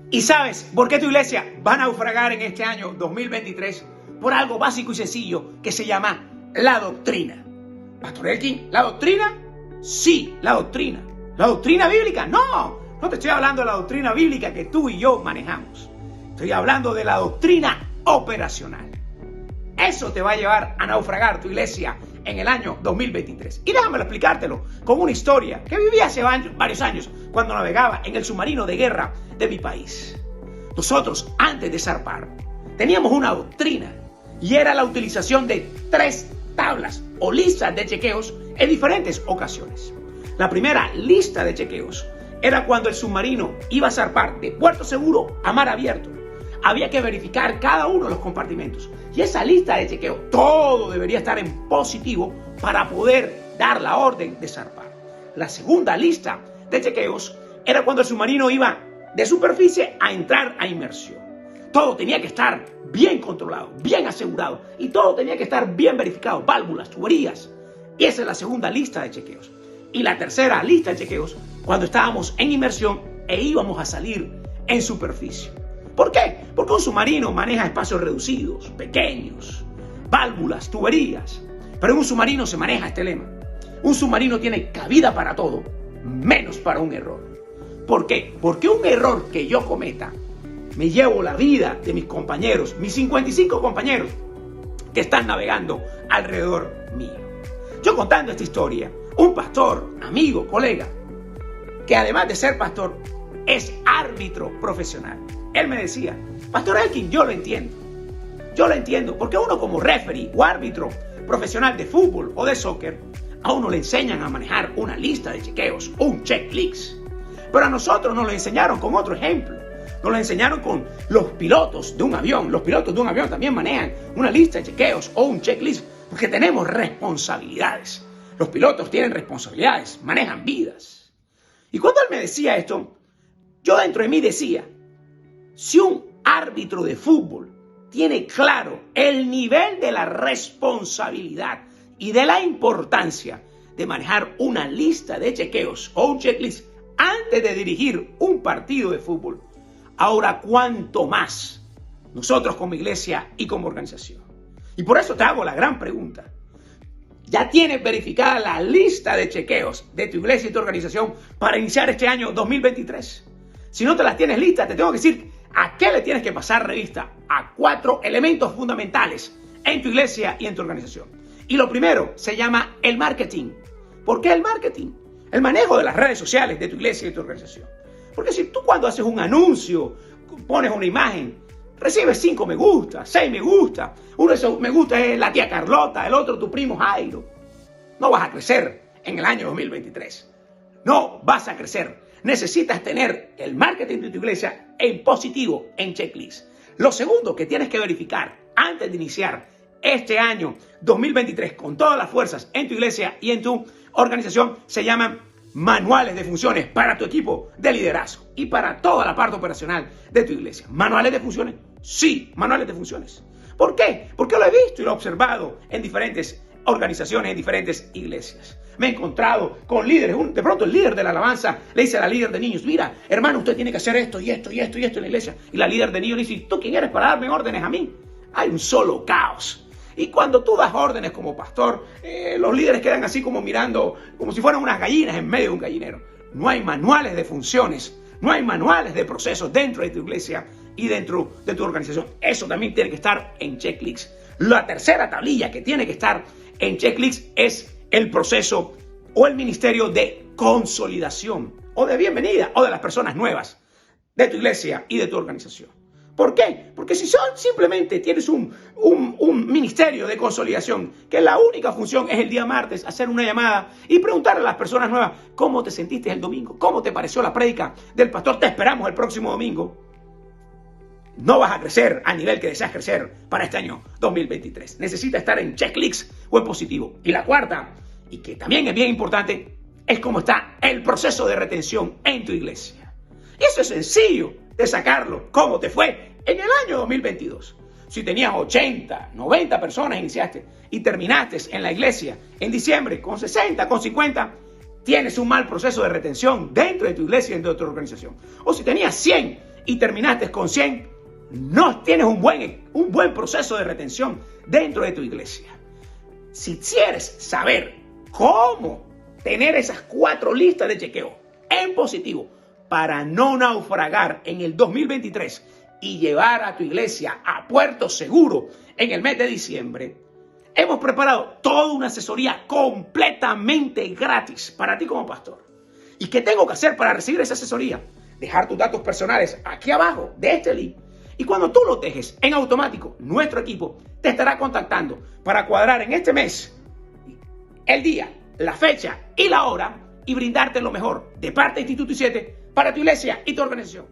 ¿Y sabes por qué tu iglesia va a naufragar en este año 2023? Por algo básico y sencillo que se llama la doctrina. Pastor Elkin, ¿la doctrina? Sí, la doctrina. ¿La doctrina bíblica? No, no te estoy hablando de la doctrina bíblica que tú y yo manejamos. Estoy hablando de la doctrina operacional. Eso te va a llevar a naufragar tu iglesia en el año 2023. Y déjame explicártelo con una historia que viví hace varios años cuando navegaba en el submarino de guerra de mi país. Nosotros, antes de zarpar, teníamos una doctrina y era la utilización de 3 tablas o listas de chequeos en diferentes ocasiones. La primera lista de chequeos era cuando el submarino iba a zarpar de puerto seguro a mar abierto. Había que verificar cada uno de los compartimentos. Y esa lista de chequeo, todo debería estar en positivo para poder dar la orden de zarpar. La segunda lista de chequeos era cuando el submarino iba de superficie a entrar a inmersión. Todo tenía que estar bien controlado, bien asegurado. Y todo tenía que estar bien verificado. Válvulas, tuberías. Y esa es la segunda lista de chequeos. Y la tercera lista de chequeos, cuando estábamos en inmersión e íbamos a salir en superficie. ¿Por qué? Porque un submarino maneja espacios reducidos, pequeños, válvulas, tuberías. Pero en un submarino se maneja este lema. Un submarino tiene cabida para todo, menos para un error. ¿Por qué? Porque un error que yo cometa, me llevo la vida de mis compañeros, mis 55 compañeros que están navegando alrededor mío. Yo contando esta historia, un pastor, amigo, colega, que además de ser pastor, es árbitro profesional. Él me decía, Pastor Elkin, yo lo entiendo, porque uno como referee o árbitro profesional de fútbol o de soccer, a uno le enseñan a manejar una lista de chequeos o un checklist. Pero a nosotros nos lo enseñaron con otro ejemplo. Nos lo enseñaron con los pilotos de un avión. Los pilotos de un avión también manejan una lista de chequeos o un checklist porque tenemos responsabilidades. Los pilotos tienen responsabilidades, manejan vidas. Y cuando él me decía esto, yo dentro de mí decía, si un árbitro de fútbol tiene claro el nivel de la responsabilidad y de la importancia de manejar una lista de chequeos o un checklist antes de dirigir un partido de fútbol, ahora cuánto más nosotros como iglesia y como organización. Y por eso te hago la gran pregunta. ¿Ya tienes verificada la lista de chequeos de tu iglesia y tu organización para iniciar este año 2023? Si no te las tienes listas, te tengo que decir a qué le tienes que pasar revista. A 4 elementos fundamentales en tu iglesia y en tu organización. Y lo primero se llama el marketing. ¿Por qué el marketing? El manejo de las redes sociales de tu iglesia y tu organización. Porque si tú cuando haces un anuncio, pones una imagen, recibes 5 me gusta, 6 me gusta. Uno de esos me gusta es la tía Carlota, el otro tu primo Jairo. No vas a crecer en el año 2023. No vas a crecer. Necesitas tener el marketing de tu iglesia en positivo, en checklist. Lo segundo que tienes que verificar antes de iniciar este año 2023 con todas las fuerzas en tu iglesia y en tu organización se llaman manuales de funciones para tu equipo de liderazgo y para toda la parte operacional de tu iglesia. ¿Manuales de funciones? Sí, manuales de funciones. ¿Por qué? Porque lo he visto y lo he observado en diferentes organizaciones, en diferentes iglesias. Me he encontrado con líderes. De pronto el líder de la alabanza le dice a la líder de niños, mira, hermano, usted tiene que hacer esto y esto y esto y esto en la iglesia. Y la líder de niños le dice, ¿tú quién eres para darme órdenes a mí? Hay un solo caos. Y cuando tú das órdenes como pastor, los líderes quedan así como mirando, como si fueran unas gallinas en medio de un gallinero. No hay manuales de funciones, no hay manuales de procesos dentro de tu iglesia y dentro de tu organización. Eso también tiene que estar en checklist. La tercera tablilla que tiene que estar en checklist es el proceso o el ministerio de consolidación o de bienvenida o de las personas nuevas de tu iglesia y de tu organización. ¿Por qué? Porque si simplemente tienes un ministerio de consolidación, que la única función es el día martes hacer una llamada y preguntarle a las personas nuevas cómo te sentiste el domingo, cómo te pareció la prédica del pastor, te esperamos el próximo domingo, no vas a crecer a nivel que deseas crecer para este año 2023. Necesitas estar en checklist o en positivo. Y la cuarta, y que también es bien importante, es cómo está el proceso de retención en tu iglesia. Y eso es sencillo de sacarlo. ¿Cómo te fue en el año 2022? Si tenías 80, 90 personas iniciaste y terminaste en la iglesia en diciembre con 60, con 50, tienes un mal proceso de retención dentro de tu iglesia y dentro de tu organización. O si tenías 100 y terminaste con 100, no tienes un buen proceso de retención dentro de tu iglesia. Si quieres saber cómo tener esas 4 listas de chequeo en positivo para no naufragar en el 2023 y llevar a tu iglesia a puerto seguro en el mes de diciembre, hemos preparado toda una asesoría completamente gratis para ti como pastor. ¿Y qué tengo que hacer para recibir esa asesoría? Dejar tus datos personales aquí abajo de este link. Y cuando tú lo dejes, en automático, nuestro equipo te estará contactando para cuadrar en este mes el día, la fecha y la hora y brindarte lo mejor de parte de Instituto I7 para tu iglesia y tu organización.